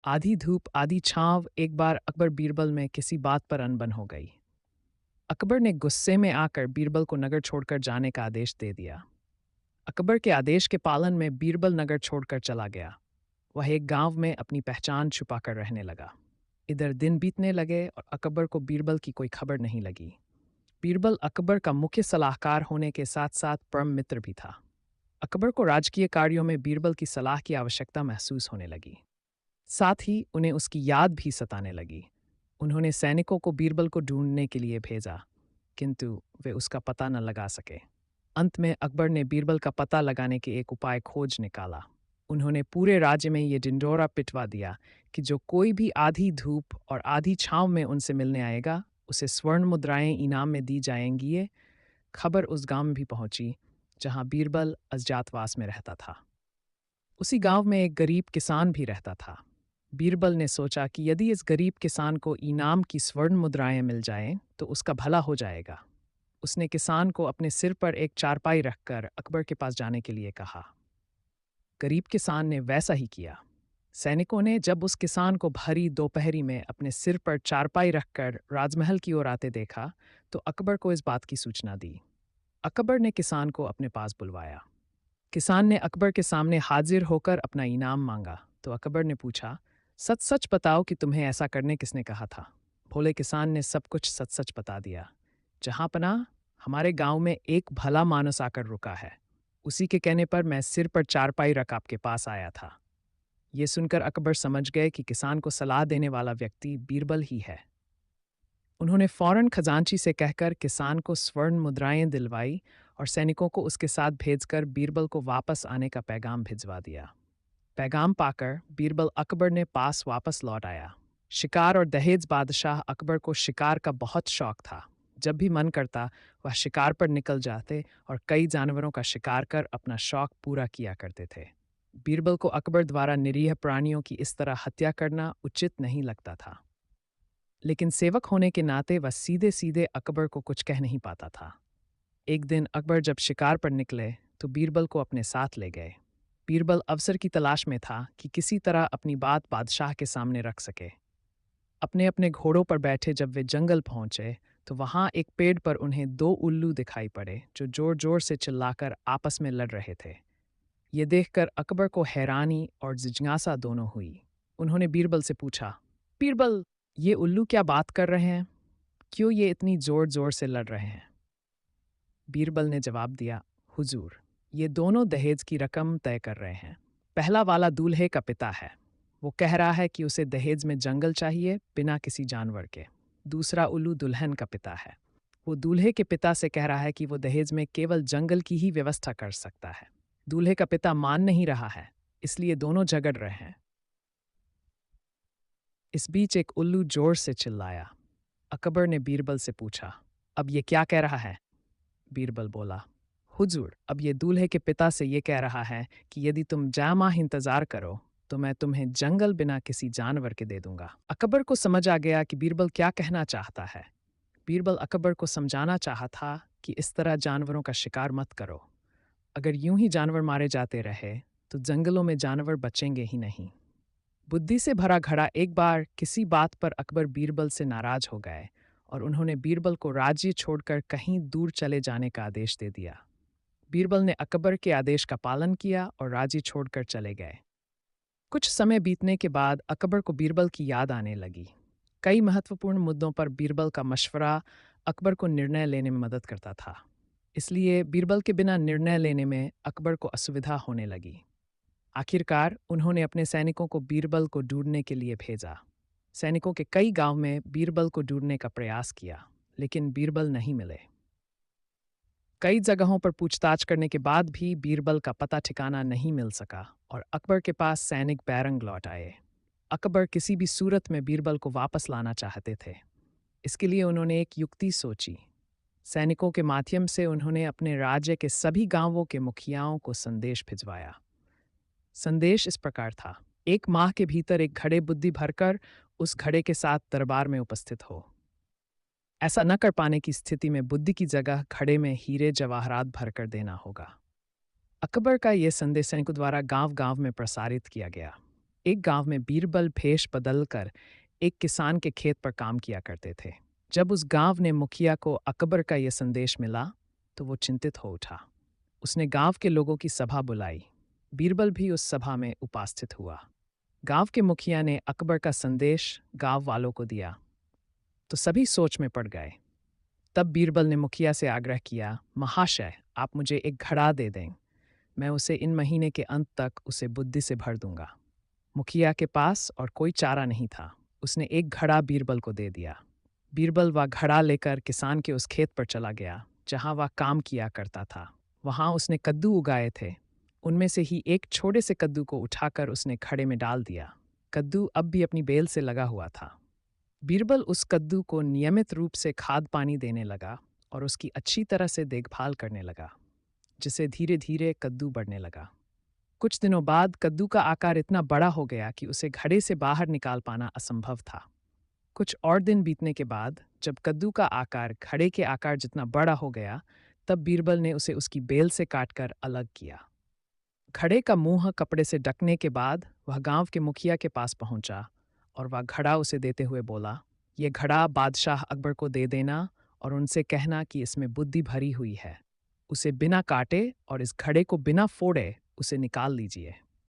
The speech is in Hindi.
आधी धूप आधी छांव। एक बार अकबर बीरबल में किसी बात पर अनबन हो गई। अकबर ने गुस्से में आकर बीरबल को नगर छोड़कर जाने का आदेश दे दिया। अकबर के आदेश के पालन में बीरबल नगर छोड़कर चला गया। वह एक गांव में अपनी पहचान छुपाकर रहने लगा। इधर दिन बीतने लगे और अकबर को बीरबल की कोई खबर नहीं लगी। बीरबल अकबर का मुख्य सलाहकार होने के साथ साथ परम मित्र भी था। अकबर को राजकीय कार्यों में बीरबल की सलाह की आवश्यकता महसूस होने लगी। साथ ही उन्हें उसकी याद भी सताने लगी। उन्होंने सैनिकों को बीरबल को ढूंढने के लिए भेजा, किंतु वे उसका पता न लगा सके। अंत में अकबर ने बीरबल का पता लगाने के एक उपाय खोज निकाला। उन्होंने पूरे राज्य में ये ढिंढोरा पिटवा दिया कि जो कोई भी आधी धूप और आधी छांव में उनसे मिलने आएगा, उसे स्वर्ण मुद्राएं इनाम में दी जाएंगी। ये खबर उस गांव में भी पहुंची जहां बीरबल अज्ञातवास में रहता था। उसी गांव में एक गरीब किसान भी रहता था। बीरबल ने सोचा कि यदि इस गरीब किसान को इनाम की स्वर्ण मुद्राएं मिल जाएं तो उसका भला हो जाएगा। उसने किसान को अपने सिर पर एक चारपाई रखकर अकबर के पास जाने के लिए कहा। गरीब किसान ने वैसा ही किया। सैनिकों ने जब उस किसान को भरी दोपहरी में अपने सिर पर चारपाई रखकर राजमहल की ओर आते देखा तो अकबर को इस बात की सूचना दी। अकबर ने किसान को अपने पास बुलवाया। किसान ने अकबर के सामने हाजिर होकर अपना इनाम मांगा तो अकबर ने पूछा, सच सच बताओ कि तुम्हें ऐसा करने किसने कहा था। भोले किसान ने सब कुछ सच सच बता दिया। जहां पना, हमारे गांव में एक भला मानुस आकर रुका है। उसी के कहने पर मैं सिर पर चारपाई रख आपके पास आया था। ये सुनकर अकबर समझ गए कि किसान को सलाह देने वाला व्यक्ति बीरबल ही है। उन्होंने फौरन खजांची से कहकर किसान को स्वर्ण मुद्राएं दिलवाई और सैनिकों को उसके साथ भेजकर बीरबल को वापस आने का पैगाम भिजवा दिया। पैगाम पाकर बीरबल अकबर ने पास वापस लौट आया। शिकार और दहेज बादशाह अकबर को शिकार का बहुत शौक था। जब भी मन करता वह शिकार पर निकल जाते और कई जानवरों का शिकार कर अपना शौक पूरा किया करते थे। बीरबल को अकबर द्वारा निरीह प्राणियों की इस तरह हत्या करना उचित नहीं लगता था, लेकिन सेवक होने के नाते वह सीधे सीधे अकबर को कुछ कह नहीं पाता था। एक दिन अकबर जब शिकार पर निकले तो बीरबल को अपने साथ ले गए। बीरबल अवसर की तलाश में था कि किसी तरह अपनी बात बादशाह के सामने रख सके। अपने अपने घोड़ों पर बैठे जब वे जंगल पहुंचे तो वहां एक पेड़ पर उन्हें दो उल्लू दिखाई पड़े जो जोर जोर से चिल्लाकर आपस में लड़ रहे थे। ये देखकर अकबर को हैरानी और जिज्ञासा दोनों हुई। उन्होंने बीरबल से पूछा, बीरबल, ये उल्लू क्या बात कर रहे हैं? क्यों ये इतनी जोर जोर से लड़ रहे हैं? बीरबल ने जवाब दिया, हुजूर, ये दोनों दहेज की रकम तय कर रहे हैं। पहला वाला दूल्हे का पिता है। वो कह रहा है कि उसे दहेज में जंगल चाहिए बिना किसी जानवर के। दूसरा उल्लू दुल्हन का पिता है। वो दूल्हे के पिता से कह रहा है कि वो दहेज में केवल जंगल की ही व्यवस्था कर सकता है। दूल्हे का पिता मान नहीं रहा है, इसलिए दोनों झगड़ रहे हैं। इस बीच एक उल्लू जोर से चिल्लाया। अकबर ने बीरबल से पूछा, अब ये क्या कह रहा है? बीरबल बोला, हुजूर, अब ये दूल्हे के पिता से ये कह रहा है कि यदि तुम जामाह इंतजार करो तो मैं तुम्हें जंगल बिना किसी जानवर के दे दूंगा। अकबर को समझ आ गया कि बीरबल क्या कहना चाहता है। बीरबल अकबर को समझाना चाहा था कि इस तरह जानवरों का शिकार मत करो। अगर यूं ही जानवर मारे जाते रहे तो जंगलों में जानवर बचेंगे ही नहीं। बुद्धि से भरा घड़ा एक बार किसी बात पर अकबर बीरबल से नाराज हो गए और उन्होंने बीरबल को राज्य छोड़कर कहीं दूर चले जाने का आदेश दे दिया। बीरबल ने अकबर के आदेश का पालन किया और राज्य छोड़कर चले गए। कुछ समय बीतने के बाद अकबर को बीरबल की याद आने लगी। कई महत्वपूर्ण मुद्दों पर बीरबल का मशवरा अकबर को निर्णय लेने में मदद करता था। इसलिए बीरबल के बिना निर्णय लेने में अकबर को असुविधा होने लगी। आखिरकार उन्होंने अपने सैनिकों को बीरबल को ढूंढने के लिए भेजा। सैनिकों के कई गांव में बीरबल को ढूंढने का प्रयास किया, लेकिन बीरबल नहीं मिले। कई जगहों पर पूछताछ करने के बाद भी बीरबल का पता ठिकाना नहीं मिल सका और अकबर के पास सैनिक बैरंग लौट आए। अकबर किसी भी सूरत में बीरबल को वापस लाना चाहते थे। इसके लिए उन्होंने एक युक्ति सोची। सैनिकों के माध्यम से उन्होंने अपने राज्य के सभी गांवों के मुखियाओं को संदेश भिजवाया। संदेश इस प्रकार था, एक माह के भीतर एक घड़े बुद्धि भरकर उस घड़े के साथ दरबार में उपस्थित हो। ऐसा न कर पाने की स्थिति में बुद्धि की जगह घड़े में हीरे जवाहरात भरकर देना होगा। अकबर का यह संदेश सैनिकों द्वारा गांव गांव में प्रसारित किया गया। एक गांव में बीरबल भेष बदलकर एक किसान के खेत पर काम किया करते थे। जब उस गांव ने मुखिया को अकबर का यह संदेश मिला तो वो चिंतित हो उठा। उसने गांव के लोगों की सभा बुलाई। बीरबल भी उस सभा में उपस्थित हुआ। गांव के मुखिया ने अकबर का संदेश गांव वालों को दिया तो सभी सोच में पड़ गए। तब बीरबल ने मुखिया से आग्रह किया, महाशय, आप मुझे एक घड़ा दे दें, मैं उसे इन महीने के अंत तक उसे बुद्धि से भर दूंगा। मुखिया के पास और कोई चारा नहीं था। उसने एक घड़ा बीरबल को दे दिया। बीरबल वह घड़ा लेकर किसान के उस खेत पर चला गया जहां वह काम किया करता था। वहां उसने कद्दू उगाए थे। उनमें से ही एक छोटे से कद्दू को उठाकर उसने घड़े में डाल दिया। कद्दू अब भी अपनी बेल से लगा हुआ था। बीरबल उस कद्दू को नियमित रूप से खाद पानी देने लगा और उसकी अच्छी तरह से देखभाल करने लगा, जिससे धीरे धीरे कद्दू बढ़ने लगा। कुछ दिनों बाद कद्दू का आकार इतना बड़ा हो गया कि उसे घड़े से बाहर निकाल पाना असंभव था। कुछ और दिन बीतने के बाद जब कद्दू का आकार घड़े के आकार जितना बड़ा हो गया, तब बीरबल ने उसे उसकी बेल से काटकर अलग किया। घड़े का मुंह कपड़े से ढकने के बाद वह गांव के मुखिया के पास पहुंचा और वह घड़ा उसे देते हुए बोला, यह घड़ा बादशाह अकबर को दे देना और उनसे कहना कि इसमें बुद्धि भरी हुई है। उसे बिना काटे और इस घड़े को बिना फोड़े उसे निकाल लीजिए।